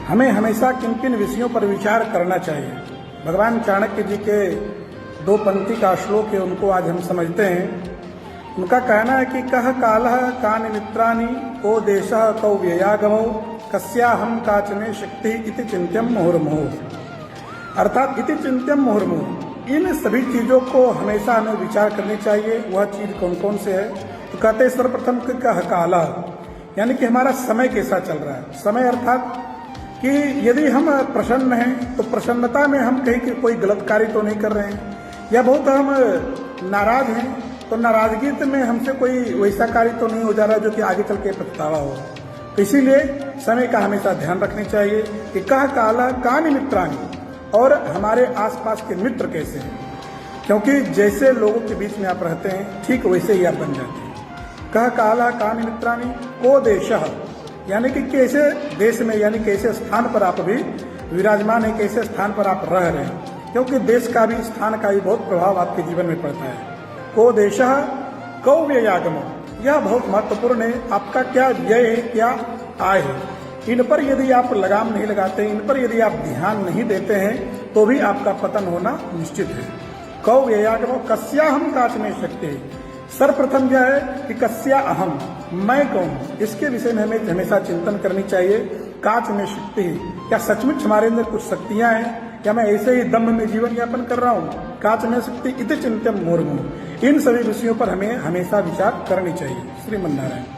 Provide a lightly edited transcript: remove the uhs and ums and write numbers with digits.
हमें हमेशा किन किन विषयों पर विचार करना चाहिए। भगवान चाणक्य जी के 2 पंक्ति का श्लोक है, उनको आज हम समझते हैं। उनका कहना है कि कह कालः कानि मित्राणि को देशः कौ व्ययागमौ कस्याहं काचने शक्ति इति चिंत्यम मुहुर्मुहुः। अर्थात इति चिंत्यम मुहुर्मुहुः, इन सभी चीजों को हमेशा हमें विचार करनी चाहिए। वह चीज कौन कौन से है? तो कहते हैं सर्वप्रथम कह कालः, यानी कि हमारा समय कैसा चल रहा है। समय अर्थात कि यदि हम प्रसन्न हैं तो प्रसन्नता में हम कहीं कि कोई गलत कार्य तो नहीं कर रहे हैं, या बहुत हम नाराज हैं तो नाराजगी में हमसे कोई वैसा कार्य तो नहीं हो जा रहा जो कि आगे चल के पछतावा हो। तो इसीलिए समय का हमेशा ध्यान रखनी चाहिए कि कह कालः कानि मित्राणि, और हमारे आसपास के मित्र कैसे हैं, क्योंकि जैसे लोगों के बीच में आप रहते हैं ठीक वैसे ही आप बन जाते हैं। कह कालः कानि मित्राणि को देशः, यानी कि कैसे देश में, यानी कैसे स्थान पर आप अभी विराजमान है, कैसे स्थान पर आप रह रहे हैं, क्योंकि देश का भी, स्थान का भी बहुत प्रभाव आपके जीवन में पड़ता है। को देशः कौ व्ययागमो, यह बहुत महत्वपूर्ण है। आपका क्या व्यय है, क्या आय है, इन पर यदि आप लगाम नहीं लगाते, इन पर यदि आप ध्यान नहीं देते हैं तो भी आपका पतन होना निश्चित है। कौ व्ययागमो कस्याहं काचने शक्ति, सर्वप्रथम यह है कि कस्या अहम, मैं कौन, इसके विषय में हमें हमेशा चिंतन करनी चाहिए। काच में शक्ति, क्या सचमुच हमारे अंदर कुछ शक्तियां हैं, क्या मैं ऐसे ही दम्भ में जीवन यापन कर रहा हूँ? काच में शक्ति इति चिंत्यम मुहुर्मुहुः, इन सभी विषयों पर हमें हमेशा विचार करनी चाहिए। श्रीमन्नारायण।